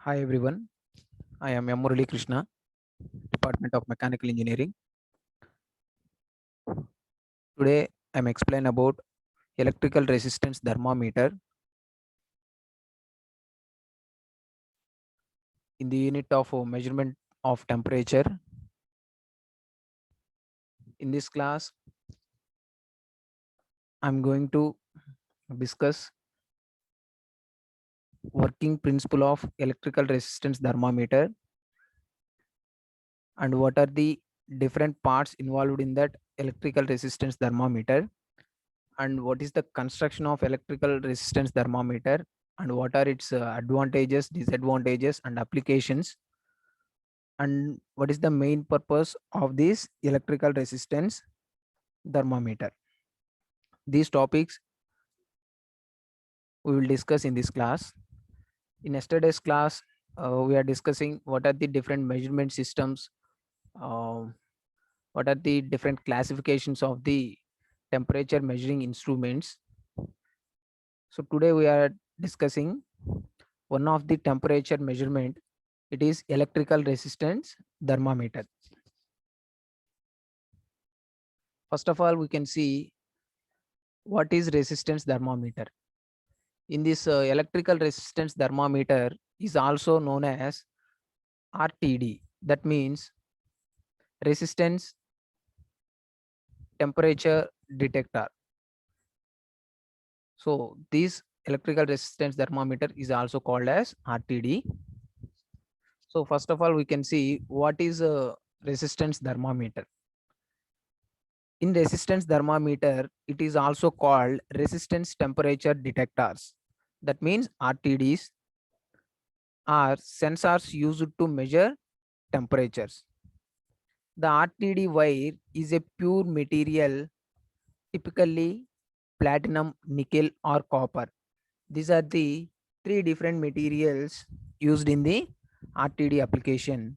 Hi everyone, I am M. Murali Krishna, Department of Mechanical Engineering. Today I am explain about electrical resistance thermometer in the unit of measurement of temperature. In this class, I am going to discuss working principle of electrical resistance thermometer and what are the different parts involved in that electrical resistance thermometer, and what is the construction of electrical resistance thermometer, and what are its advantages, disadvantages and applications, and what is the main purpose of this electrical resistance thermometer. These topics we will discuss in this class. In yesterday's class, we are discussing what are the different measurement systems, uh, what are the different classifications of the temperature measuring instruments. So today we are discussing one of the temperature measurement. It is electrical resistance thermometer. First of all, we can see what is resistance thermometer. In this electrical resistance thermometer is also known as RTD. That means resistance temperature detector. So this electrical resistance thermometer is also called as RTD. So first of all, we can see what is a resistance thermometer. In resistance thermometer, it is also called resistance temperature detectors. That means RTDs are sensors used to measure temperatures. The RTD wire is a pure material, typically platinum, nickel, or copper. These are the three different materials used in the RTD application.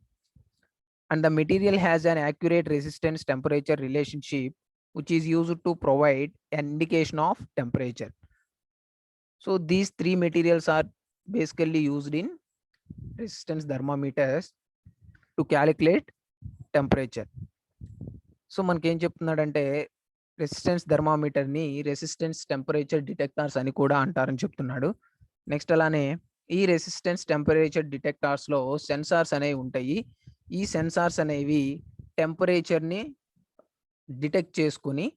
And the material has an accurate resistance temperature relationship, which is used to provide an indication of temperature. So these three materials are basically used in resistance thermometers to calculate temperature. So మనకేం చెప్తున్నాడంటే resistance థర్మామీటర్ని resistance temperature detectors అని కూడా అంటారని చెప్తున్నాడు. Next అలానే ఈ resistance temperature డిటెక్టర్స్లో sensors అనేవి ఉంటాయి. ఈ సెన్సార్స్ అనేవి టెంపరేచర్ని డిటెక్ట్ చేసుకుని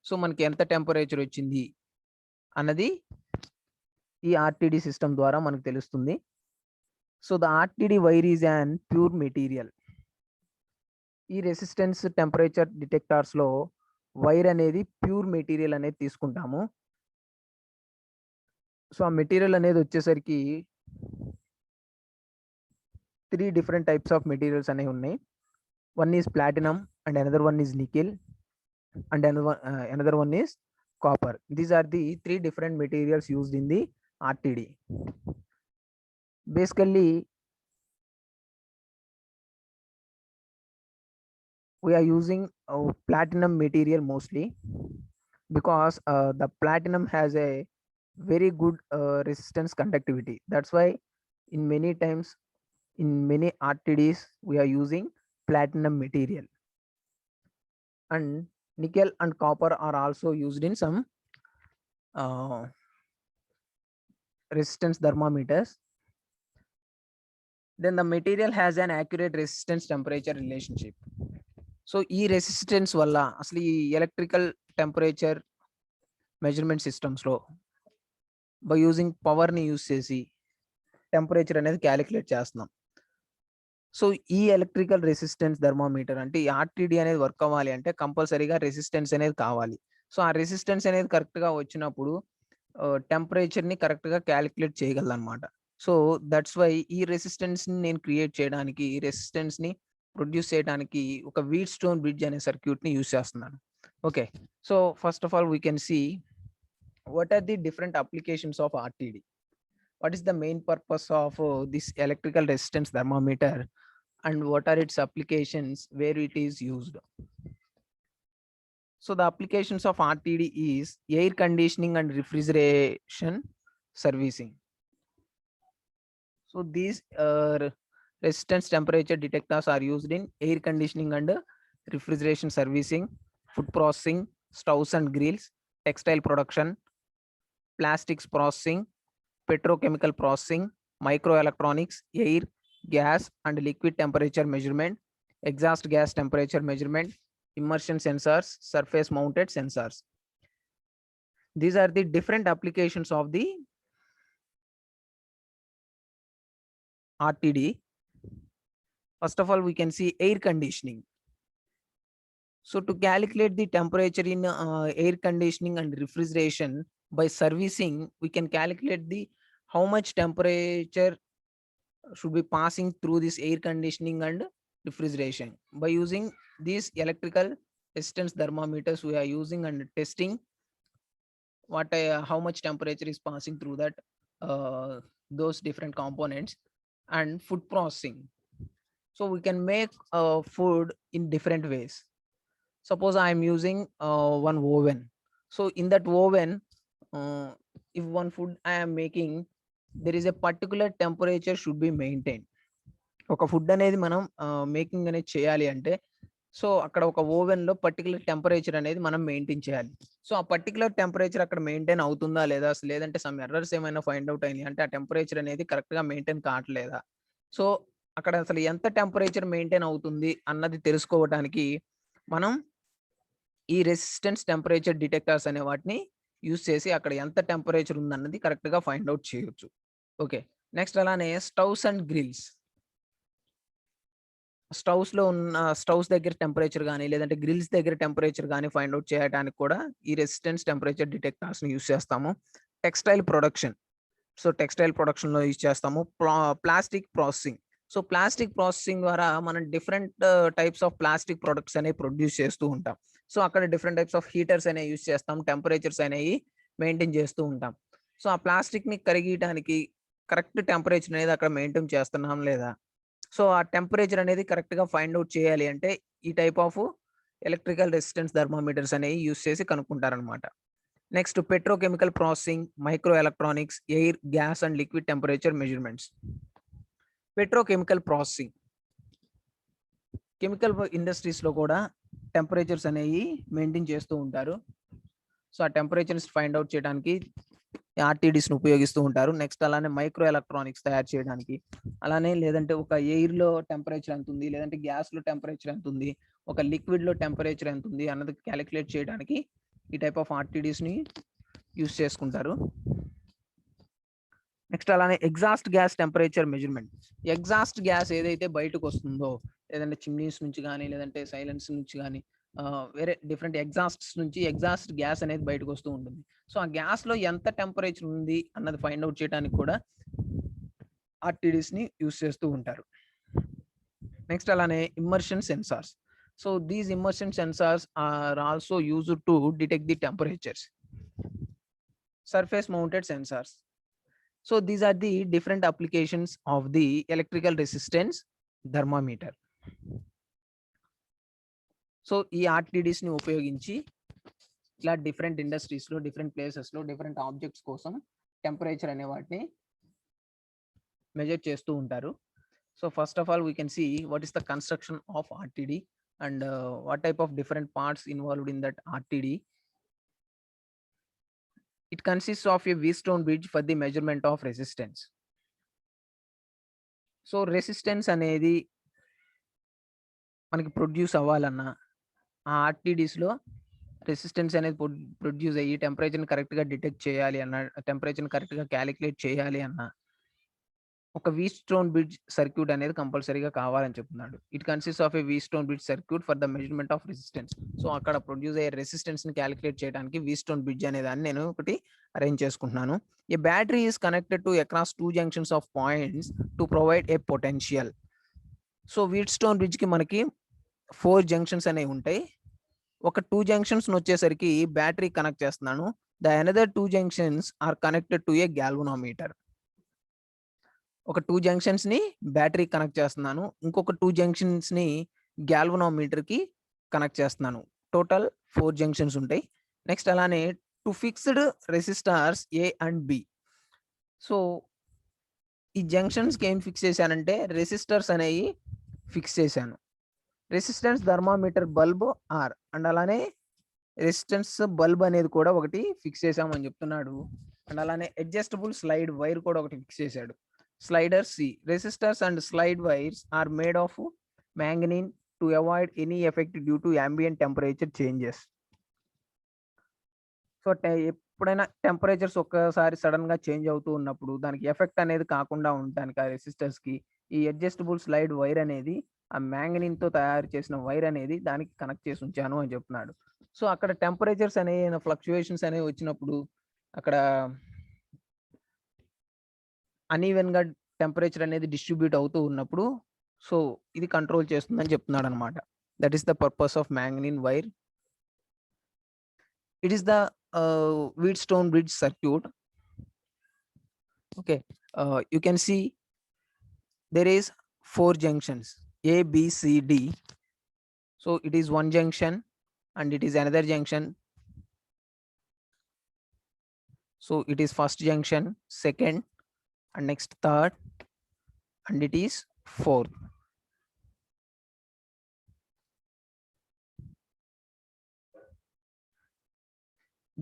సో మనకి ఎంత టెంపరేచర్ వచ్చింది అన్నది ఈ ఆర్టీడీ సిస్టమ్ ద్వారా మనకు తెలుస్తుంది. So the RTD wire is an pure material. ఈ రెసిస్టెన్స్ టెంపరేచర్ డిటెక్టర్స్లో వైర్ అనేది ప్యూర్ మెటీరియల్ అనేది తీసుకుంటాము. సో ఆ మెటీరియల్ అనేది వచ్చేసరికి 3 different types of materials అనేవి ఉన్నాయి. One is platinum and another one is nickel and another one is copper. These are the 3 different materials used in the RTD. Basically, we are using platinum material mostly because the platinum has a very good resistance conductivity. That's why in many times in many RTDs we are using platinum material. And nickel and copper are also used in some resistance thermometers. Then the material has an accurate resistance temperature relationship. So ఈ resistance వల్ల అసలు ఈ electrical temperature measurement సిస్టమ్స్లో by using పవర్ని use చేసి temperature అనేది calculate చేస్తున్నాం. So ఈ ఎలక్ట్రికల్ రెసిస్టెన్స్ థర్మోమీటర్ అంటే ఈ ఆర్టీడీ అనేది వర్క్ అవ్వాలి అంటే కంపల్సరీగా రెసిస్టెన్స్ అనేది కావాలి. సో ఆ రెసిస్టెన్స్ అనేది కరెక్ట్గా వచ్చినప్పుడు టెంపరేచర్ని కరెక్ట్గా క్యాలిక్యులేట్ చేయగలనమాట. సో దట్స్ వై ఈ రెసిస్టెన్స్ని నేను క్రియేట్ చేయడానికి, ఈ రెసిస్టెన్స్ని ప్రొడ్యూస్ చేయడానికి ఒక వీట్ స్టోన్ బ్రిడ్జ్ అనే సర్క్యూట్ని యూజ్ చేస్తున్నాను. Okay, so first of all we can see what are the different applications of RTD. What is the main purpose of this electrical resistance thermometer and what are its applications where it is used. So the applications of RTD is air conditioning and refrigeration servicing. So these resistance temperature detectors are used in air conditioning and refrigeration servicing, food processing, stoves and grills, textile production, plastics processing, petrochemical processing, microelectronics, air, gas and liquid temperature measurement, exhaust gas temperature measurement, immersion sensors, surface mounted sensors. These are the different applications of the RTD. First of all, we can see air conditioning. So to calculate the temperature in air conditioning and refrigeration by servicing, we can calculate the how much temperature should be passing through this air conditioning and refrigeration by using these electrical resistance thermometers we are using and testing how much temperature is passing through that those different components. And food processing, so we can make food in different ways. Suppose I am using one oven. So in that oven, if one food I am making, there is a particular temperature should be maintained. ఒక food అనేది మనం making అనేది చేయాలి అంటే, so అక్కడ ఒక oven లో particular temperature అనేది మనం మెయింటైన్ చేయాలి. సో ఆ పర్టికులర్ టెంపరేచర్ అక్కడ మెయింటైన్ అవుతుందా లేదా, లేదంటే సమ్ ఎర్రర్స్ ఏమైనా ఫైండ్ అవుట్ అయినాయి అంటే ఆ టెంపరేచర్ అనేది కరెక్ట్ గా మెయింటైన్ కావట్లేదా, సో అక్కడ అసలు ఎంత టెంపరేచర్ మెయింటైన్ అవుతుంది అన్నది తెలుసుకోవడానికి మనం ఈ రెసిస్టెన్స్ టెంపరేచర్ డిటెక్టర్స్ అనే వాటిని యూస్ చేసి అక్కడ ఎంత టెంపరేచర్ ఉందన్నది కరెక్ట్ గా ఫైండ్ అవుట్ చేయొచ్చు. ఓకే, నెక్స్ట్ అలానే స్టవ్స్ అండ్ గ్రిల్స్. స్టవ్స్ లో ఉన్న స్టవ్స్ దగ్గర టెంపరేచర్ కానీ లేదంటే గ్రిల్స్ దగ్గర టెంపరేచర్ కానీ ఫైండ్ అవుట్ చేయడానికి కూడా ఈ రెసిస్టెన్స్ టెంపరేచర్ డిటెక్టర్స్ ని యూస్ చేస్తాము. Textile production, so textile production లో యూజ్ చేస్తాము. Plastic processing, so plastic processing ద్వారా మనం different types of plastic products అనేవి ప్రొడ్యూస్ చేస్తూ ఉంటాం. సో అక్కడ డిఫరెంట్ టైప్స్ ఆఫ్ హీటర్స్ అనేవి యూజ్ చేస్తాం, టెంపరేచర్స్ అనేవి మెయింటైన్ చేస్తూ ఉంటాం. సో ఆ ప్లాస్టిక్ ని కరిగించడానికి కరెక్ట్ టెంపరేచర్ అనేది అక్కడ మెయింటైన్ చేస్తున్నాం లేదా, సో ఆ టెంపరేచర్ అనేది కరెక్ట్ గా ఫైండ్ అవుట్ చేయాలి అంటే ఈ type of electrical resistance thermometers అనేవి యూస్ చేసి కనుక్కుంటారనమాట. Next petrochemical processing, micro electronics, air, gas and liquid temperature measurements. Petrochemical processing, chemical industries లో కూడా టెంపరేచర్స్ అనేవి మెయింటైన్ చేస్తూ ఉంటారు. సో ఆ టెంపరేచర్స్ ఫైండ్ అవుట్ చేయడానికి ఆర్టీడీస్ ని ఉపయోగిస్తూ ఉంటారు. నెక్స్ట్ అలానే మైక్రో ఎలక్ట్రానిక్స్ తయారు చేయడానికి, అలానే లేదంటే ఒక ఎయిర్ లో టెంపరేచర్ ఎంత ఉంది, లేదంటే గ్యాస్ లో టెంపరేచర్ ఎంత ఉంది, ఒక లిక్విడ్ లో టెంపరేచర్ ఎంత ఉంది అన్నది క్యాలిక్యులేట్ చేయడానికి ఈ టైప్ ఆఫ్ ఆర్టీడీస్ ని యూస్ చేసుకుంటారు. నెక్స్ట్ అలానే exhaust gas temperature measurement. Exhaust gas ఏదైతే బయటకు వస్తుందో, లేదంటే చిమ్నీస్ నుంచి కానీ లేదంటే సైలెన్స్ నుంచి కానీ వేరే డిఫరెంట్ ఎగ్జాస్ట్స్ నుంచి ఎగ్జాస్ట్ గ్యాస్ అనేది బయటకు వస్తూ ఉంటుంది. సో ఆ గ్యాస్ లో ఎంత టెంపరేచర్ ఉంది అన్నది ఫైండ్ అవుట్ చేయడానికి కూడా ఆర్టీడీస్ ని యూస్ చేస్తూ ఉంటారు. నెక్స్ట్ అలానే immersion sensors. So these immersion sensors are also used to detect the temperatures. Surface mounted sensors. So these are the different applications of the electrical resistance thermometer. So ఈ RTDs ని ఉపయోగించి ఇలా different industries లో different places లో different objects కోసం temperature అనే వాటిని measure చేస్తూ ఉంటారు. So first of all we can see what is the construction of RTD and what type of different parts involved in that RTD. It consists of a V-stone bridge for the measurement of resistance. So resistance అనేది మనకి produce అవ్వాలన్నా ఆ ఆర్టీడీస్ లో resistance అనేది produce అయ్యి టెంపరేచర్ని correct గా detect చేయాలి అన్న, టెంపరేచర్ని కరెక్ట్ గా క్యాలిక్యులేట్ చేయాలి అన్న ఒక వి స్టోన్ బ్రిడ్జ్ సర్క్యూట్ అనేది కంపల్సరీగా కావాలని చెప్తున్నాడు. It consist of a Wheatstone bridge circuit for the measurement of resistance. So అక్కడ ప్రొడ్యూస్ అయ్యే రెసిస్టెన్స్ ని క్యాలిక్యులేట్ చేయడానికి వి స్టోన్ బ్రిడ్జ్ అనే దాన్ని నేను ఒకటి అరేంజ్ చేసుకుంటున్నాను. A battery is connected to across 2 junctions of points to provide a potential. So Wheatstone bridge కి మనకి 4 జంక్షన్స్ అనేవి ఉంటాయి. ఒక 2 జంక్షన్స్ వచ్చేసరికి బ్యాటరీ కనెక్ట్ చేస్తున్నాను. The another 2 junctions are connected to a galvanometer. ఒక 2 జంక్షన్స్ ని బ్యాటరీ కనెక్ట్ చేస్తున్నాను, ఇంకొక 2 జంక్షన్స్ ని గ్యాల్వనోమీటర్ కి కనెక్ట్ చేస్తున్నాను. టోటల్ 4 జంక్షన్స్ ఉంటాయి. నెక్స్ట్ అలానే 2 fixed resistors A and B. So ఈ జంక్షన్స్ కి ఏం ఫిక్స్ చేశానంటే రెసిస్టర్స్ అనేవి ఫిక్స్ చేశాను. Resistance thermometer bulb R and అలానే రెసిస్టెన్స్ బల్బ్ అనేది కూడా ఒకటి ఫిక్స్ చేసామని చెప్తున్నాడు. అండ్ అలానే అడ్జస్టబుల్ స్లైడ్ వైర్ కూడా ఒకటి ఫిక్స్ చేశాడు. Slider C resistors and slide wires are made of manganin to avoid any effect due to ambient temperature changes. So ఎప్పుడైనా టెంపరేచర్స్ ఒక్కసారి సడన్ గా చేంజ్ అవుతూ ఉన్నప్పుడు దానికి ఎఫెక్ట్ అనేది కాకుండా ఉండడానికి ఆ రెసిస్టర్స్ కి ఈ అడ్జస్టబుల్ స్లైడ్ వైర్ అనేది ఆ మ్యాంగనీన్ తో తయారు చేసిన వైర్ అనేది దానికి కనెక్ట్ చేసి ఉంచాను అని చెప్తున్నాడు. సో అక్కడ టెంపరేచర్స్ అనేవి ఫ్లక్చుయేషన్స్ అనేవి వచ్చినప్పుడు అక్కడ అన్ఈవెన్ గా టెంపరేచర్ అనేది డిస్ట్రిబ్యూట్ అవుతూ ఉన్నప్పుడు సో ఇది కంట్రోల్ చేస్తుందని చెప్తున్నాడు అనమాట. That is the purpose of manganin wire. It is the Wheatstone bridge circuit. Okay, you can see there is 4 junctions A, B, C, D. So it is one junction and it is another junction. So it is first junction, second, and next third, and it is fourth.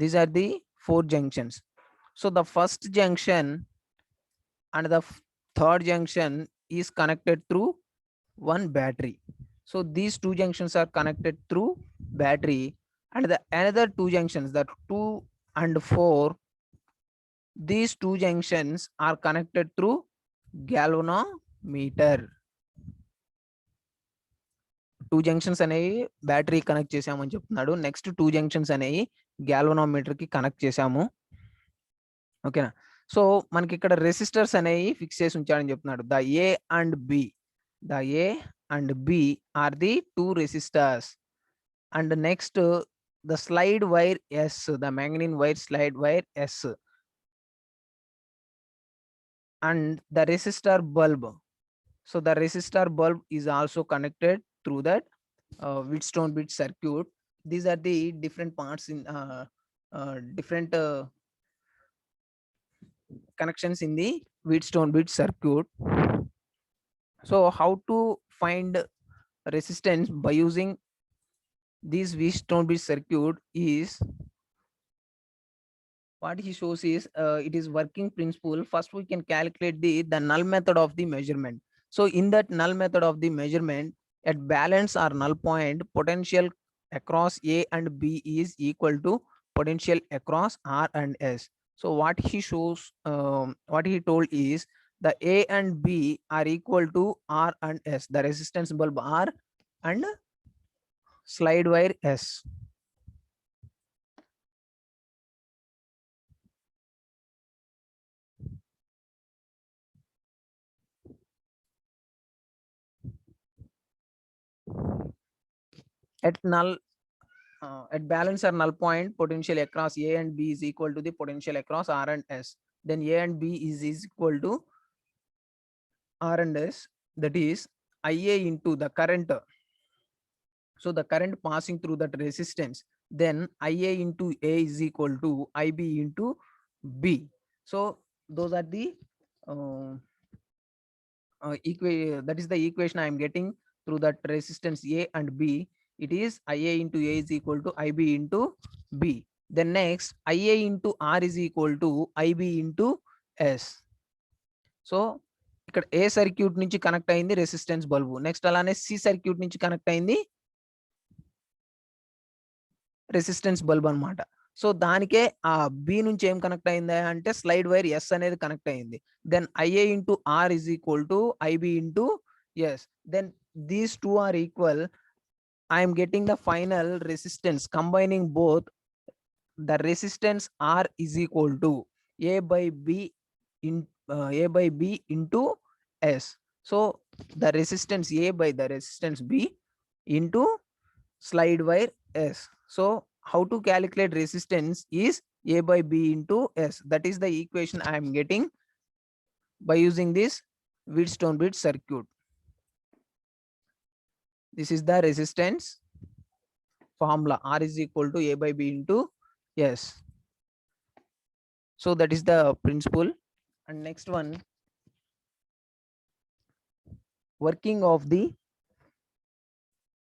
These are the 4 junctions. So the first junction and the third junction is connected through one battery. So these 2 junctions are connected through battery, and the another 2 junctions, that 2 and 4, these 2 junctions are connected through galvanometer. 2 junctions అనేవి battery connect చేసామని చెప్తున్నాడు. Next 2 junctions అనేవి galvanometer కి connect చేసాము. ఓకేనా. So మనకి ఇక్కడ resistors అనేవి ఫిక్స్ చేసి ఉంచాడని చెప్తున్నాడు. The A and B are the 2 resistors, and next the slide wire S, the manganese wire slide wire S, and the resistor bulb. So the resistor bulb is also connected through that Wheatstone bridge circuit. These are the different parts in different connections in the Wheatstone bridge circuit. So how to find resistance by using this Wheatstone bridge circuit is, what he shows is it is working principle. First we can calculate the null method of the measurement. So in that null method of the measurement, at balance or null point, potential across A and B is equal to potential across R and S. So what he shows, what he told is the A and B are equal to R and S, the resistance bulb R and slide wire S. At null, at balance or null point, potential across A and B is equal to the potential across R and S. Then A and B is equal to R and S, that is IA into the current. So the current passing through that resistance, then IA into A is equal to IB into B. So those are the that is the equation I am getting through that resistance A and B. It is IA into A is equal to IB into B. Then next IA into R is equal to IB into S. So ఇక్కడ A circuit నుంచి connect అయింది resistance bulb, next అలానే C circuit నుంచి connect అయింది resistance bulb అనమాట. So దానికే ఆ B నుంచి ఏం కనెక్ట్ అయిందా అంటే స్లైడ్ వైర్ ఎస్ అనేది కనెక్ట్ అయింది. Then IA into R is equal to IB into S. Then these two are equal. I'm getting the final resistance combining both. The resistance R is equal to A by B into S. So the resistance A by the resistance B into slide wire S. So how to calculate resistance is A by B into S. That is the equation I am getting by using this Wheatstone bridge circuit. This is the resistance formula. R is equal to A by B into S. So that is the principle. And next one, working of the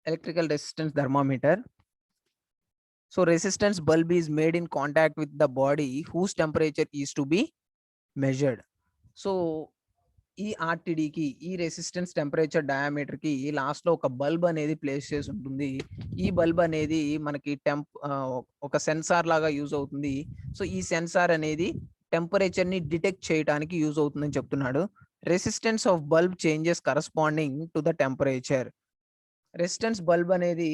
electrical resistance thermometer. So resistance bulb is made in contact with the body whose temperature is to be measured. So ఈ ఆర్టీడీకి ఈ resistance temperature diameter కి last లో ఒక bulb అనేది place చేసి ఉంటుంది. ఈ bulb అనేది మనకి ఒక సెన్సార్ లాగా యూజ్ అవుతుంది. సో ఈ సెన్సార్ అనేది టెంపరేచర్ ని డిటెక్ట్ చేయడానికి యూజ్ అవుతుందని చెప్తున్నాడు. Resistance of bulb changes corresponding to the temperature. Resistance bulb అనేది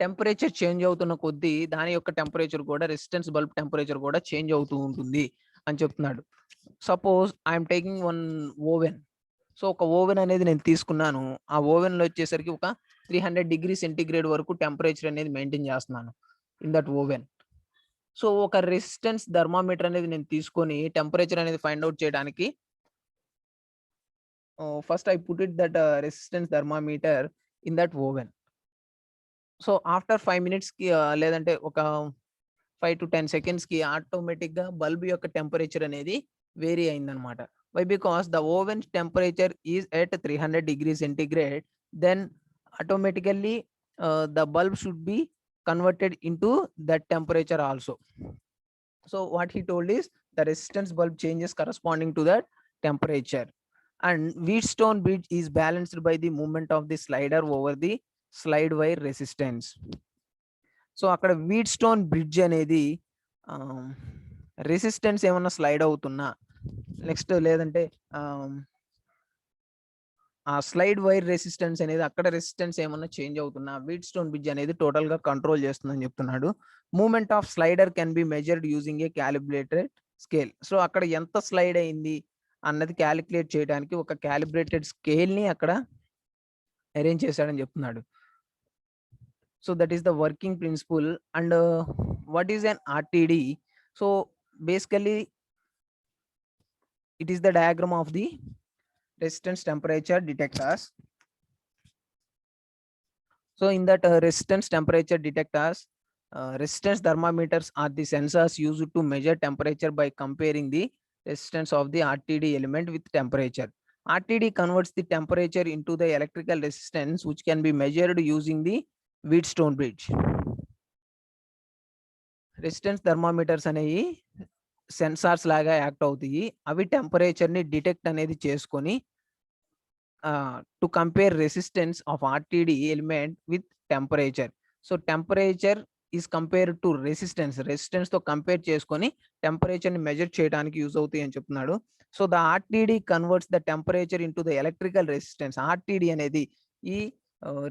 టెంపరేచర్ చేంజ్ అవుతున్న కొద్దీ దాని యొక్క టెంపరేచర్ కూడా రెసిస్టెన్స్ బల్బ్ టెంపరేచర్ కూడా చేంజ్ అవుతూ ఉంటుంది అని చెప్తున్నాడు. Suppose I'm taking one oven. So ఒక ఓవెన్ అనేది నేను తీసుకున్నాను. ఆ ఓవెన్ లో వచ్చేసరికి ఒక 300 డిగ్రీ సెంటిగ్రేడ్ వరకు టెంపరేచర్ అనేది మెయింటైన్ చేస్తున్నాను ఇన్ దట్ ఓవెన్. సో ఒక రెసిస్టెన్స్ థర్మామీటర్ అనేది నేను తీసుకొని టెంపరేచర్ అనేది ఫైండ్ అవుట్ చేయడానికి first I put it that resistance thermometer in that oven. So after 5 minutes కి లేదంటే ఒక 5 to 10 seconds కి ఆటోమేటిక్ గా బల్బ్ యొక్క టెంపరేచర్ అనేది వేరీ అయిందనమాట. Why because the oven temperature is at 300 degrees centigrade, then automatically the bulb should be converted into that temperature also. So what he told is the resistance bulb changes corresponding to that temperature. And Wheatstone bridge is balanced by the movement of the slider over the slide wire resistance. So అక్కడ Wheatstone bridge అనేది resistance ఏమన్నా slide అవుతున్నా, next లేదంటే ఆ slide wire resistance అనేది అక్కడ resistance ఏమన్నా change అవుతున్నా వీట్స్టోన్ బ్రిడ్జ్ అనేది టోటల్ గా కంట్రోల్ చేస్తుందని చెప్తున్నాడు. Movement of slider can be measured using a calibrated scale. So అక్కడ ఎంత స్లైడ్ అయింది అన్నది క్యాలిక్యులేట్ చేయడానికి ఒక క్యాలిబ్రేటెడ్ స్కేల్ ని అక్కడ అరేంజ్ చేశాడని చెప్తున్నాడు. So that is the working principle. And what is an RTD? So basically it is the diagram of the resistance temperature detectors. So in that resistance temperature detectors, resistance thermometers are the sensors used to measure temperature by comparing the resistance of the RTD element with temperature. RTD converts the temperature into the electrical resistance which can be measured using the Wheatstone bridge. Resistance thermometers అనేవి sensors లాగా act అవుతాయి. అవి temperature ని detect అనేది చేసుకొని to compare resistance of RTD element with temperature. So temperature is compare to resistance తో compare చేసుకొని temperature ని మెజర్ చేయడానికి యూజ్ అవుతాయి అని చెప్తున్నాడు. So the RTD converts the temperature into the electrical resistance. RTD అనేది ఈ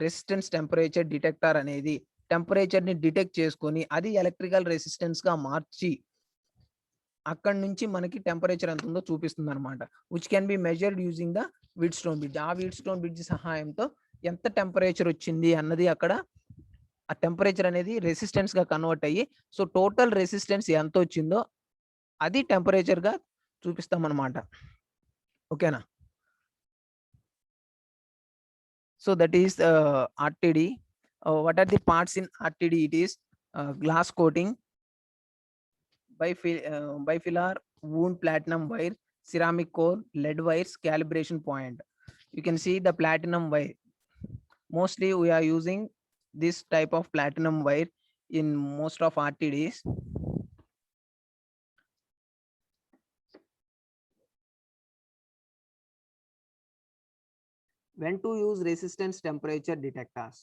రెసిస్టెన్స్ టెంపరేచర్ డిటెక్టర్ అనేది టెంపరేచర్ ని డిటెక్ట్ చేసుకొని అది ఎలక్ట్రికల్ రెసిస్టెన్స్ గా మార్చి అక్కడ నుంచి మనకి టెంపరేచర్ ఎంత ఉందో చూపిస్తుంది అనమాట. Which can be measured using the Wheatstone bridge. ఆ వీట్స్టోన్ బ్రిడ్జ్ సహాయంతో ఎంత టెంపరేచర్ వచ్చింది అన్నది అక్కడ ఆ టెంపరేచర్ అనేది రెసిస్టెన్స్ గా కన్వర్ట్ అయ్యి సో టోటల్ రెసిస్టెన్స్ ఎంత వచ్చిందో అది టెంపరేచర్ గా చూపిస్తాం అనమాట. ఓకేనా? So that is RTD. What are the parts in RTD? It is glass coating, bifilar wound platinum wire, ceramic core, lead wires, calibration point. You can see the platinum wire. Mostly we are using this type of platinum wire in most of RTDs. When to use resistance temperature detectors?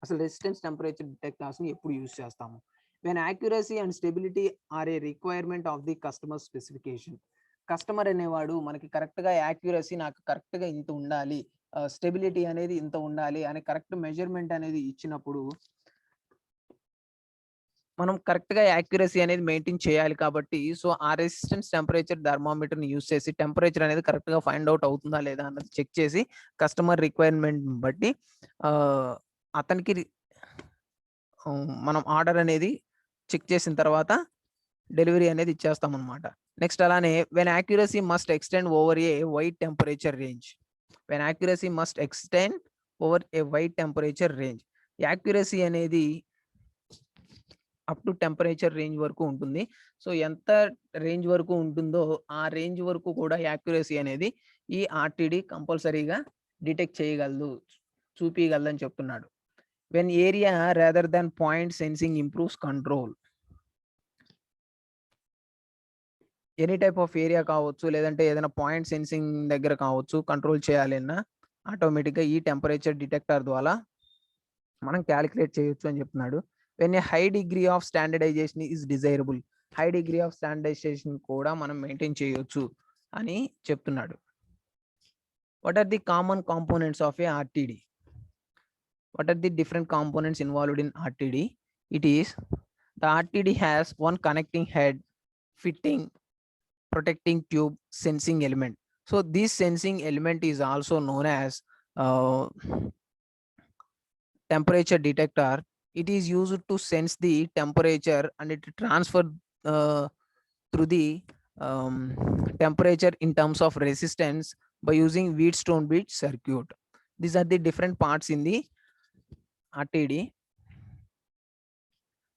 అసలు resistance temperature detectors ని ఎప్పుడు use చేస్తాము? when accuracy and stability are a requirement of the customer specification. Customer అనేవాడు మనకి correct గా accuracy నాకు correct గా ఇంత ఉండాలి, స్టెబిలిటీ అనేది ఇంత ఉండాలి అని కరెక్ట్ మెజర్మెంట్ అనేది ఇచ్చినప్పుడు మనం కరెక్ట్ గా యాక్యురసీ అనేది మెయింటైన్ చేయాలి. కాబట్టి సో ఆ రెసిస్టెన్స్ టెంపరేచర్ థర్మామీటర్ ని యూజ్ చేసి టెంపరేచర్ అనేది కరెక్ట్ గా ఫైండ్ అవుట్ అవుతుందా లేదా అన్నది చెక్ చేసి కస్టమర్ రిక్వైర్మెంట్ బట్టి అతనికి మనం ఆర్డర్ అనేది చెక్ చేసిన తర్వాత డెలివరీ అనేది ఇచ్చేస్తాం అనమాట. నెక్స్ట్ అలానే when accuracy must extend over a wide temperature range. When accuracy must extend over a wide temperature range. Accuracy అనేది అప్ టు టెంపరేచర్ రేంజ్ వరకు ఉంటుంది. సో ఎంత రేంజ్ వరకు ఉంటుందో ఆ రేంజ్ వరకు కూడా యాక్యురసీ అనేది ఈ ఆర్టీడీ కంపల్సరీగా డిటెక్ట్ చేయగలదు, చూపించగలదని చెప్తున్నాడు. When area rather than point sensing improves control. Any type of area కావచ్చు, లేదంటే ఏదైనా పాయింట్ సెన్సింగ్ దగ్గర కావచ్చు, కంట్రోల్ చేయాలన్నా ఆటోమేటిక్గా ఈ టెంపరేచర్ డిటెక్టర్ ద్వారా మనం క్యాలిక్యులేట్ చేయొచ్చు అని చెప్తున్నాడు. When a high degree of standardization is desirable. High degree of standardization కూడా మనం మెయింటైన్ చేయొచ్చు అని చెప్తున్నాడు. What are the common components of a RTD? What are the different components involved in RTD? It is, the RTD has one connecting head, fitting, protecting tube, sensing element. So this sensing element is also known as temperature detector. It is used to sense the temperature and it transfer through the temperature in terms of resistance by using Wheatstone bridge circuit. These are the different parts in the RTD.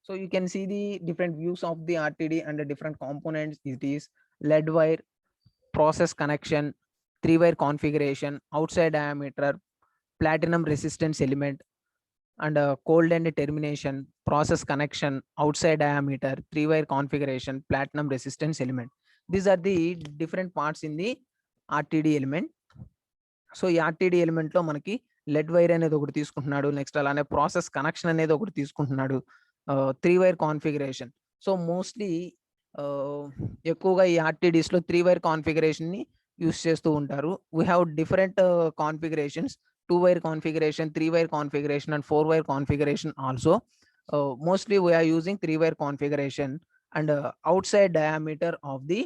So you can see the different views of the RTD and the different components. It is lead wire, process connection, 3-wire configuration, outside diameter, platinum resistance element, and cold end termination, process connection, outside diameter, 3-wire configuration, platinum resistance element. These are the different parts in the RTD element. So ఈ RTD element లో మనకి lead wire అనేది ఒకటి తీసుకుంటున్నాడు, next అలానే process connection అనేది ఒకటి తీసుకుంటున్నాడు, 3-wire కాన్ఫిగరేషన్. సో మోస్ట్లీ ఎక్కువగా ఈ ఆర్టీడీస్ లో 3-wire కాన్ఫిగరేషన్ ని యూస్ చేస్తూ ఉంటారు. We have different configurations, 2-wire configuration, 3-wire configuration, and 4-wire configuration also. Mostly we are using 3-wire configuration, and outside diameter of the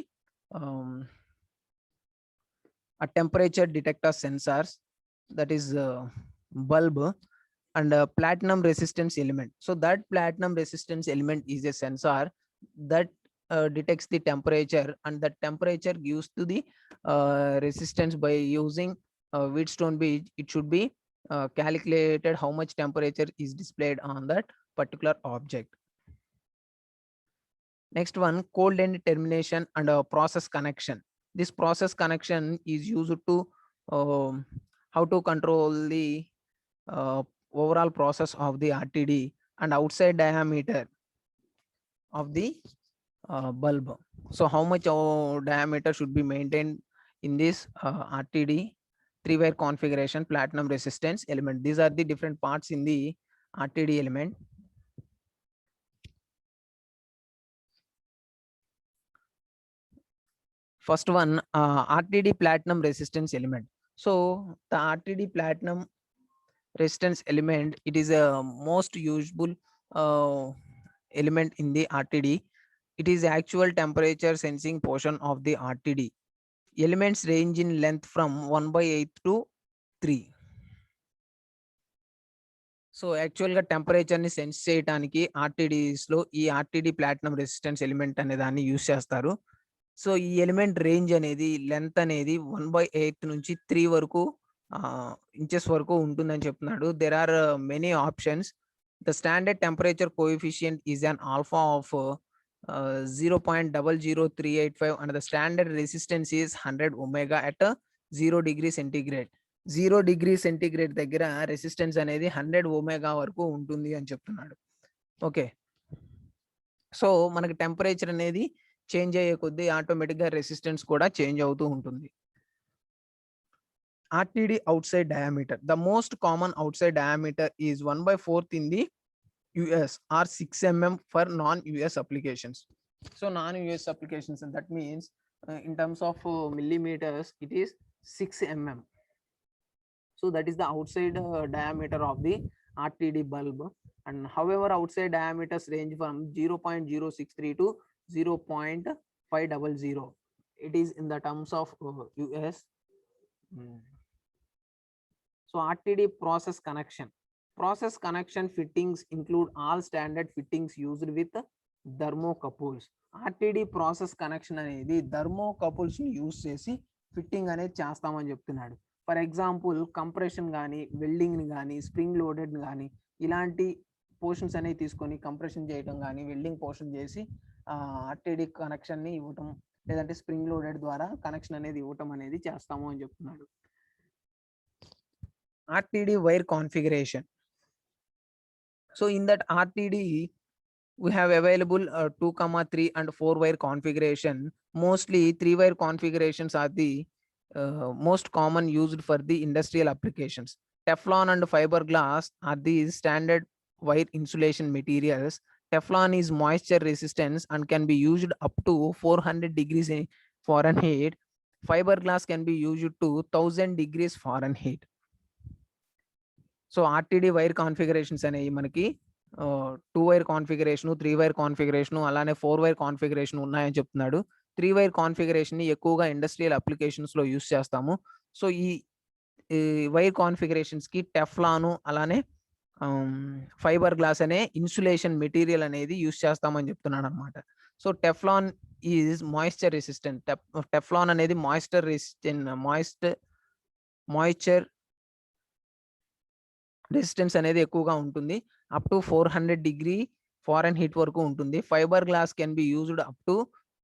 a temperature detector sensors, that is bulb, and platinum resistance element. So that platinum resistance element is a sensor that detects the temperature, and that temperature gives to the resistance by using Wheatstone bridge. It should be calculated how much temperature is displayed on that particular object. Next one, cold end termination and process connection. This process connection is used to how to control the overall process of the RTD and outside diameter of the bulb. So how much diameter should be maintained in this RTD, 3-wire configuration, platinum resistance element. These are the different parts in the RTD element. First one, RTD platinum resistance element. So the RTD platinum resistance element, it is a most usable element in the RTD. It is actual temperature sensing portion of the RTD. Elements range in length from 1/8 to 3. So యాక్చువల్గా టెంపరేచర్ని sense చేయడానికి ఆర్టీడీస్లో ఈ RTD platinum resistance element అనే దాన్ని use చేస్తారు. So ఈ element range అనేది, length అనేది 1/8 నుంచి 3 వరకు ఇంచెస్ వరకు ఉంటుందని చెప్తున్నాడు. There are many options. The standard temperature coefficient is an alpha of 0.00385 and the standard resistance is 100 omega at 0 degree centigrade. 0 degree centigrade దగ్గర రెసిస్టెన్స్ అనేది 100 omega వరకు ఉంటుంది అని చెప్తున్నాడు. ఓకే, సో మనకి టెంపరేచర్ అనేది చేంజ్ అయ్యే కొద్దీ ఆటోమేటిక్గా రెసిస్టెన్స్ కూడా చేంజ్ అవుతూ ఉంటుంది. RTD outside diameter. The most common outside diameter is 1/4 in the US or 6 mm for non-US applications. So non-US applications, and that means in terms of millimeters, it is 6 mm. So that is the outside diameter of the RTD bulb. And however, outside diameters range from 0.063 to 0.500. It is in the terms of US. So RTD process connection. Process connection fittings include all standard fittings used with thermocouples. RTD process connection అనేది thermocouples ని use చేసి fitting అనేది చేస్తామని చెప్తున్నాడు. For example compression కానీ, వెల్డింగ్ని కానీ, spring loaded కానీ ఇలాంటి పోర్షన్స్ అనేవి తీసుకొని కంప్రెషన్ చేయడం కానీ, వెల్డింగ్ పోర్షన్ చేసి RTD కనెక్షన్ని ఇవ్వటం లేదంటే స్ప్రింగ్ లోడెడ్ ద్వారా కనెక్షన్ అనేది ఇవ్వటం అనేది చేస్తాము అని చెప్తున్నాడు. RTD wire configuration. So in that RTD we have available 2, 3 and 4 wire configuration. Mostly 3 wire configurations are the most common used for the industrial applications. Teflon and fiberglass are the standard wire insulation materials. Teflon is moisture resistant and can be used up to 400 degrees Fahrenheit. Fiberglass can be used to 1000 degrees Fahrenheit. So RTD wire configurations అనేవి మనకి 2 wire configuration, 3 wire configuration, అలానే 4 wire configuration ఉన్నాయని చెప్తున్నాడు. 3 wire configuration ని ఎక్కువగా industrial applications లో use చేస్తాము. So ఈ వైర్ కాన్ఫిగరేషన్స్ కి టెఫ్లాను అలానే ఫైబర్ గ్లాస్ అనే ఇన్సులేషన్ మెటీరియల్ అనేది యూస్ చేస్తామని చెప్తున్నాడు అనమాట. So Teflon is moisture resistant. Teflon అనేది మాయిశ్చర్ రెసిస్టెన్స్ అనేది ఎక్కువగా ఉంటుంది. అప్ టు 400 డిగ్రీ ఫారెన్హీట్ వరకు ఉంటుంది. Fibre glass can be used up to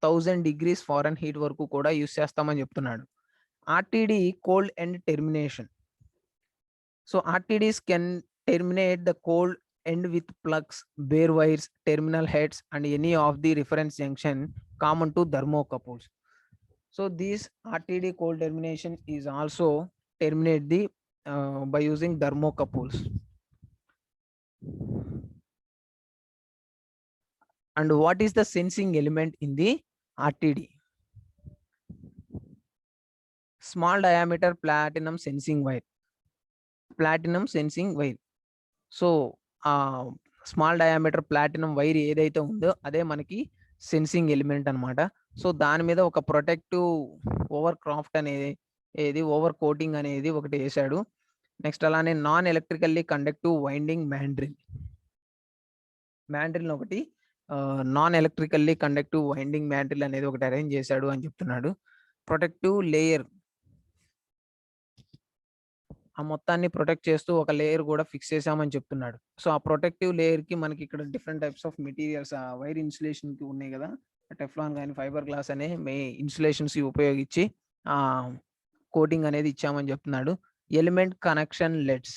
1000 degrees Fahrenheit వరకు కూడా యూస్ చేస్తామని చెప్తున్నాడు. RTD cold end termination. So RTDs can terminate the cold end with plugs, bare wires, terminal heads and any of the reference junction common to thermocouples. So this RTD cold termination is also terminate the by using thermocouples. And what is the sensing element in the RTD? Small diameter platinum sensing wire. Platinum sensing wire. So small diameter platinum wire ఏదైతే ఉందో అదే మనకి sensing element అనమాట. So దాని మీద ఒక protective over craft అనేది over coating అనేది ఒకటి వేసాడు. నెక్స్ట్ అలానే నాన్ ఎలక్ట్రికల్లీ కండక్టివ్ వైండింగ్ మ్యాండ్రిల్ ఒకటి నాన్ ఎలక్ట్రికల్లీ కండక్టివ్ వైండింగ్ మ్యాండ్రిల్ అనేది ఒకటి అరేంజ్ చేశాడు అని చెప్తున్నాడు. ప్రొటెక్టివ్ లేయర్, ఆ మొత్తాన్ని ప్రొటెక్ట్ చేస్తూ ఒక లేయర్ కూడా ఫిక్స్ చేసామని చెప్తున్నాడు. సో ఆ ప్రొటెక్టివ్ లేయర్ కి మనకి ఇక్కడ డిఫరెంట్ టైప్స్ ఆఫ్ మెటీరియల్స్ ఆ వైర్ ఇన్సులేషన్ కి ఉన్నాయి కదా, టెఫ్లాన్ కానీ ఫైబర్ గ్లాస్ అనే ఇన్సులేషన్స్ ఉపయోగించి ఆ కోటింగ్ అనేది ఇచ్చామని చెప్తున్నాడు. Element connection let's.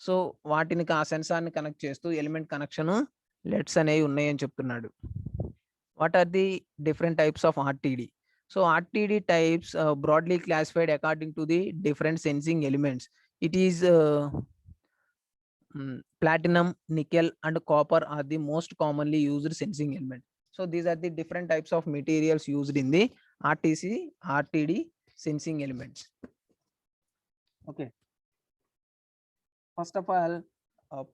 సో వాటిని ఆ సెన్సార్ ని కనెక్ట్ చేస్తూ ఎలిమెంట్ కనెక్షన్ లెట్స్ అనేవి ఉన్నాయని చెప్తున్నాడు. What are the different types of RTD? So RTD types broadly classified according to the different sensing elements. It is platinum, nickel and copper are the most commonly used sensing element. So these are the different types of materials used in the RTD sensing elements. Okay. First of all,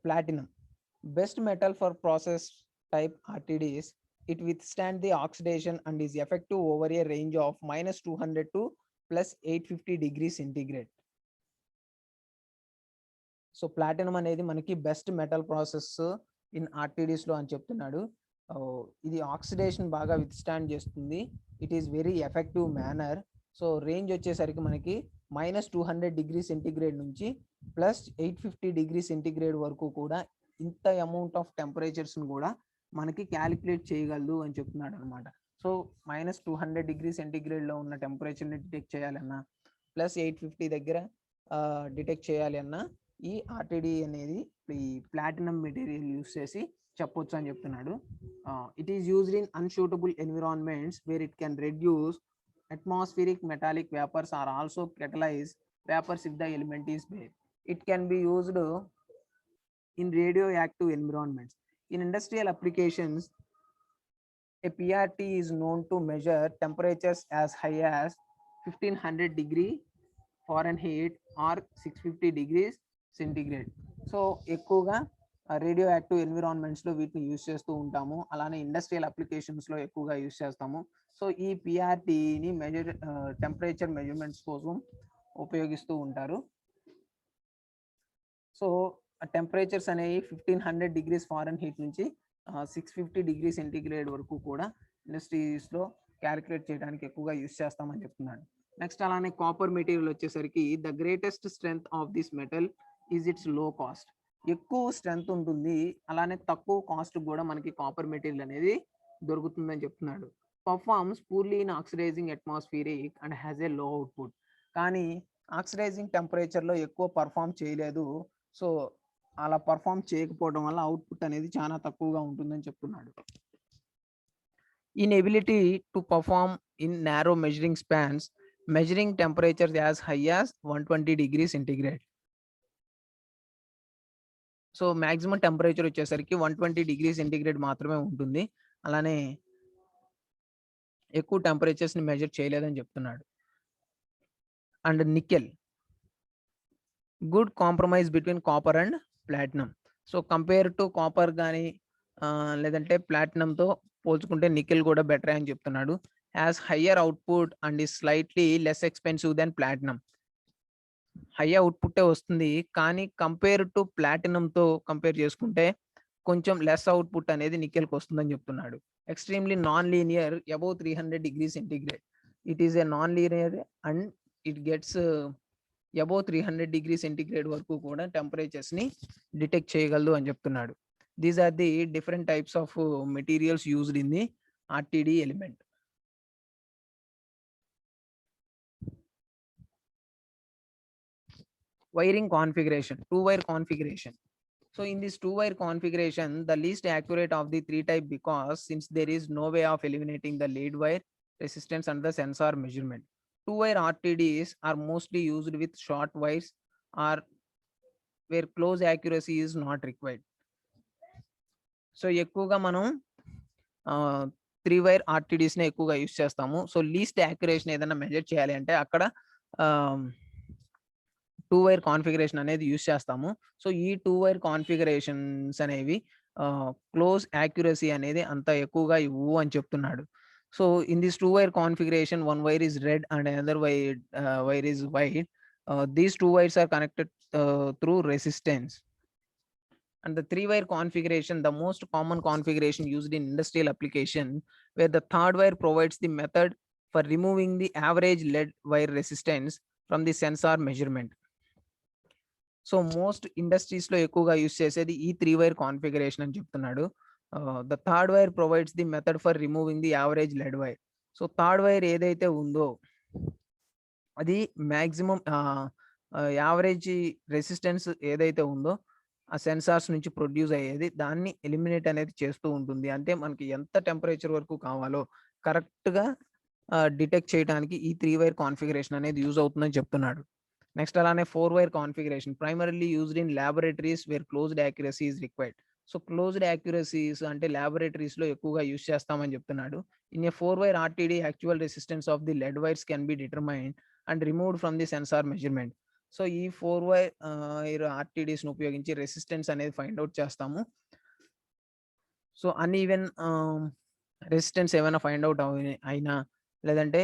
platinum, best metal for process type RTDs. It withstands the oxidation and is effective over a range of -200 to +850 degrees centigrade. So platinum అనేది మనకి best metal process in ఆర్టీడీస్ లో అని చెప్తున్నాడు. ఇది oxidation బాగా withstand చేస్తుంది. It is very effective manner. So range వచ్చేసరికి మనకి -200 డిగ్రీ సెంటిగ్రేడ్ నుంచి +850 డిగ్రీ సెంటిగ్రేడ్ వరకు కూడా ఇంత అమౌంట్ ఆఫ్ టెంపరేచర్స్ కూడా మనకి క్యాలిక్యులేట్ చేయగలదు అని చెప్తున్నాడు అనమాట. సో -200 డిగ్రీ సెంటిగ్రేడ్ లో ఉన్న టెంపరేచర్ని డిటెక్ట్ చేయాలన్నా +850 దగ్గర డిటెక్ట్ చేయాలి అన్నా ఈ ఆర్టీడీ అనేది ఈ ప్లాటినం మెటీరియల్ యూస్ చేసి చెప్పొచ్చు అని చెప్తున్నాడు. It is used in unsuitable environments where it can reduce atmospheric metallic vapors are also catalyze vapors if the element is bare. It can be used in radioactive environments. In industrial applications, a PRT is known to measure temperatures as high as 1500 degree Fahrenheit or 650 degrees centigrade. So ఎక్కువగా radio active ఎన్విరాన్మెంట్స్లో వీటిని use చేస్తూ ఉంటాము. అలానే industrial అప్లికేషన్స్లో ఎక్కువగా use చేస్తాము. So ఈ పిఆర్టీని temperature measurements కోసం ఉపయోగిస్తూ ఉంటారు. సో టెంపరేచర్స్ అనేవి 1500 డిగ్రీస్ ఫారెన్హీట్ నుంచి 650 డిగ్రీ సెంటిగ్రేడ్ వరకు కూడా ఇండస్ట్రీస్లో క్యాలిక్యులేట్ చేయడానికి ఎక్కువగా యూస్ చేస్తామని చెప్తున్నాడు. నెక్స్ట్ అలానే కాపర్ మెటీరియల్ వచ్చేసరికి the greatest strength of this metal is it's లో కాస్ట్. ఎక్కువ స్ట్రెంగ్త్ ఉంటుంది, అలానే తక్కువ కాస్ట్ కూడా మనకి కాపర్ మెటీరియల్ అనేది దొరుకుతుందని చెప్తున్నాడు. performs poorly in oxidizing atmospheric and has a low output. కానీ ఆక్సిడైజింగ్ టెంపరేచర్లో ఎక్కువ పర్ఫామ్ చేయలేదు. సో అలా పర్ఫామ్ చేయకపోవడం వల్ల అవుట్పుట్ అనేది చాలా తక్కువగా ఉంటుందని చెప్తున్నాడు. Inability to perform in narrow measuring spans, measuring temperatures as high as 120 degrees centigrade. So maximum temperature వచ్చేసరికి 120 డిగ్రీ సెంటిగ్రేడ్ మాత్రమే ఉంటుంది. అలానే ఎక్కువ టెంపరేచర్స్ని మెజర్ చేయలేదని చెప్తున్నాడు. And nickel, good compromise between copper and platinum. So compare to copper కానీ లేదంటే ప్లాటినంతో పోల్చుకుంటే నికెల్ కూడా బెటర్ అని చెప్తున్నాడు. Has higher output and is slightly less expensive then platinum. High అవుట్పుట్టే వస్తుంది, కానీ కంపేర్ టు ప్లాటినంతో కంపేర్ చేసుకుంటే కొంచెం లెస్ అవుట్పుట్ అనేది నికెల్కి వస్తుందని చెప్తున్నాడు. Extremely non linear above 300 degree centigrade. It is a non linear and it gets above 300 degree centigrade వరకు కూడా టెంపరేచర్స్ని డిటెక్ట్ చేయగలదు అని చెప్తున్నాడు. These are the different types of materials used in the RTD element. Wiring configuration, two-wire configuration. So in this two-wire configuration, the least accurate of the three type, because since there is no way of eliminating the lead wire resistance and the sensor measurement. Two-wire RTDs are mostly used with short wires or where close accuracy is not required. So ఎక్కువగా మనం 3-wire RTDs ని ఎక్కువగా use చేస్తాము. So least యాక్యురేషన్ ఏదైనా measure చేయాలి అంటే అక్కడ 2-wire configuration అనేది యూస్ చేస్తాము. సో ఈ 2-wire కాన్ఫిగరేషన్స్ అనేవి క్లోజ్ యాక్యురసీ అనేది అంత ఎక్కువగా ఇవ్వు అని చెప్తున్నాడు. So in this 2-wire configuration, one wire is red and another wire is white. These 2 wires are connected through resistance. And the 3-wire configuration, the most common configuration used in industrial application, where the third wire provides the method for removing the average lead wire resistance from the sensor measurement. So most ఇండస్ట్రీస్లో ఎక్కువగా use చేసేది ఈ 3-wire configuration అని చెప్తున్నాడు. The third wire provides the method for removing the average lead wire. So third wire ఏదైతే ఉందో అది maximum average resistance ఏదైతే ఉందో ఆ సెన్సార్స్ నుంచి ప్రొడ్యూస్ అయ్యేది దాన్ని ఎలిమినేట్ అనేది చేస్తూ ఉంటుంది. అంటే మనకి ఎంత టెంపరేచర్ వరకు కావాలో కరెక్ట్గా డిటెక్ట్ చేయడానికి ఈ 3-wire కాన్ఫిగరేషన్ అనేది యూజ్ అవుతుందని చెప్తున్నాడు. నెక్స్ట్ అలానే 4-wire configuration, primarily used in laboratories where closed accuracy is required. So closed accuracies అంటే ల్యాబొరేటరీస్లో ఎక్కువగా యూస్ చేస్తామని చెప్తున్నాడు. In a 4-wire RTD, actual resistance of the lead wires can be determined and removed from the sensor measurement. So ఈ 4-wire ఆర్టీడీస్ని ఉపయోగించి resistance అనేది find out చేస్తాము. సో అన్ఈవెన్ రెసిస్టెన్స్ ఏమైనా ఫైండ్ అవుట్ అయినా లేదంటే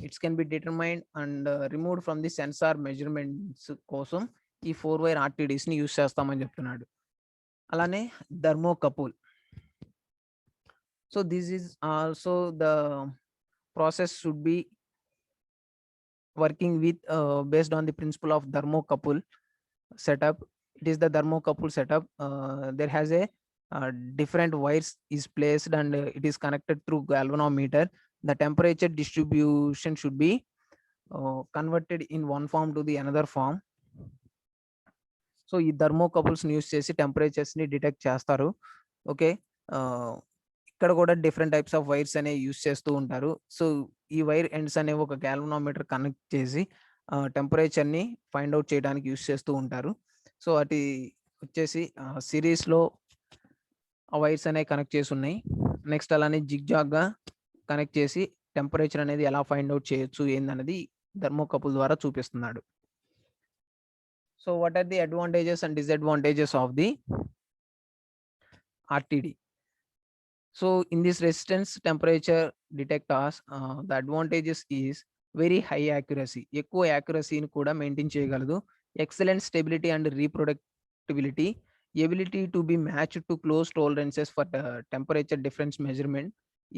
it's can be determined and removed from the sensor measurements కోసం ఈ 4-wire ఆర్టీడీస్ని యూస్ చేస్తామని చెప్తున్నాడు. అలానే thermocouple. So this is also the process should be working with based on the principle of thermocouple setup. It is the thermocouple setup. There has a different wires is placed and it is connected through galvanometer. The temperature distribution should be converted in one form to the another form. So ఈ thermocouples ని use చేసి temperatures ని detect చేస్తారు. Okay, ఇక్కడ కూడా different types of wires అనేవి use చేస్తూ ఉంటారు. సో ఈ వైర్ ఎండ్స్ అనేవి ఒక గ్యాల్వనోమీటర్ కనెక్ట్ చేసి టెంపరేచర్ని ఫైండ్ అవుట్ చేయడానికి యూస్ చేస్తూ ఉంటారు. సో అటు వచ్చేసి సిరీస్లో ఆ వైర్స్ అనేవి కనెక్ట్ చేసి ఉన్నాయి. నెక్స్ట్ అలానే జిగ్జాగ్గా కనెక్ట్ చేసి టెంపరేచర్ అనేది ఎలా ఫైండ్ అవుట్ చేయొచ్చు ఏందనేది థర్మోకపుల్ ద్వారా చూపిస్తున్నాడు. So what are the advantages and disadvantages of the RTD? So in this resistance temperature detectors, the advantages is very high accuracy. ఎక్కువ యాక్యురసీని కూడా మెయింటైన్ చేయగలదు. Excellent stability and reproducibility, ability to be matched to close tolerances for temperature difference measurement,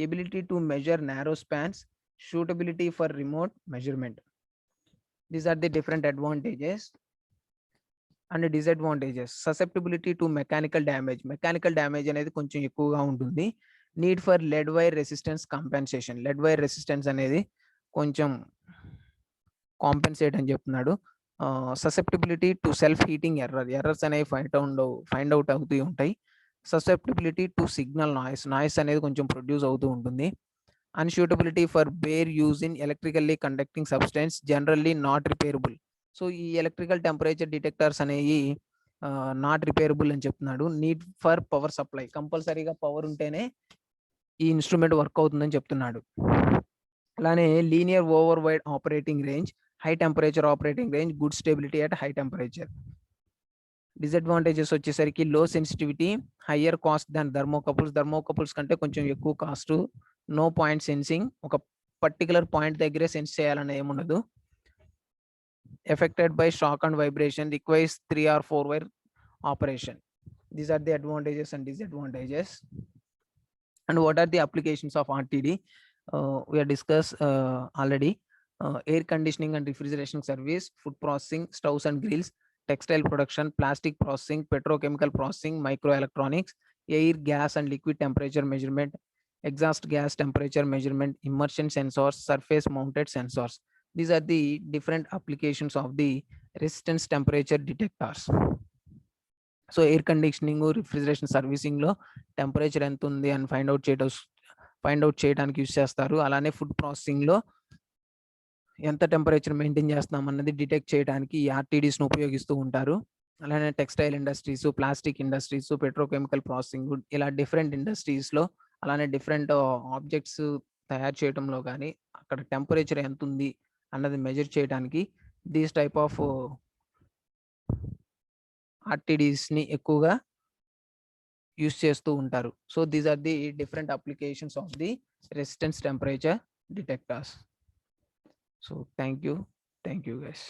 ability to measure narrow spans, suitability for remote measurement. These are the different advantages and disadvantages. Susceptibility to mechanical damage. Mechanical damage అనేది కొంచెం ఎక్కువగా ఉంటుంది. Need for lead wire resistance compensation. Lead wire resistance అనేది కొంచెం compensate అని చెప్తున్నాడు. Susceptibility to self heating errors అనేవి find out అవుతూ ఉంటాయి. ససెప్టిబిలిటీ టు సిగ్నల్ నాయిస్ అనేది కొంచెం ప్రొడ్యూస్ అవుతూ ఉంటుంది. Unsuitability for bare use in electrically conducting substance generally not repairable. So ఈ ఎలక్ట్రికల్ టెంపరేచర్ డిటెక్టర్స్ అనేవి నాట్ రిపేరబుల్ అని చెప్తున్నాడు. నీడ్ ఫర్ పవర్ సప్లై, కంపల్సరీగా పవర్ ఉంటేనే ఈ ఇన్స్ట్రుమెంట్ వర్క్ అవుతుందని చెప్తున్నాడు. అలానే linear over wide operating range, high temperature operating range, good stability at high temperature. Disadvantages వచ్చేసరికి low sensitivity, higher cost than thermocouples కంటే కొంచెం ఎక్కువ కాస్ట్, నో పాయింట్ సెన్సింగ్, ఒక పర్టికులర్ పాయింట్ దగ్గరే సెన్స్ చేయాలని ఏముండదు. Affected by shock and vibration, requires 3 or 4 wire operation. These are the advantages and disadvantages. And what are the applications of RTD? We have discussed already. Air conditioning and refrigeration service, food processing, stoves and grills, textile production, plastic processing, petrochemical processing, microelectronics, air, gas and liquid temperature measurement, exhaust gas temperature measurement, immersion sensors, surface mounted sensors. These are the different applications of the resistance temperature detectors. So air conditioning, refrigeration servicing లో temperature ఎంత ఉంది అని find out చేయడానికి use చేస్తారు. అలానే food processing లో ఎంత temperature maintain చేస్తున్నాం అన్నది డిటెక్ట్ చేయడానికి ఈ ఆర్టీడీస్ను ఉపయోగిస్తూ ఉంటారు. అలానే textile industries, plastic industries, petrochemical processing, ఇలా డిఫరెంట్ ఇండస్ట్రీస్లో అలానే డిఫరెంట్ ఆబ్జెక్ట్స్ తయారు చేయడంలో కానీ అక్కడ టెంపరేచర్ ఎంత ఉంది అన్నది మెజర్ చేయడానికి దీస్ టైప్ ఆఫ్ ఆర్టీడీస్ని ఎక్కువగా యూస్ చేస్తూ ఉంటారు. So these are the different applications of the resistance temperature detectors. So thank you guys.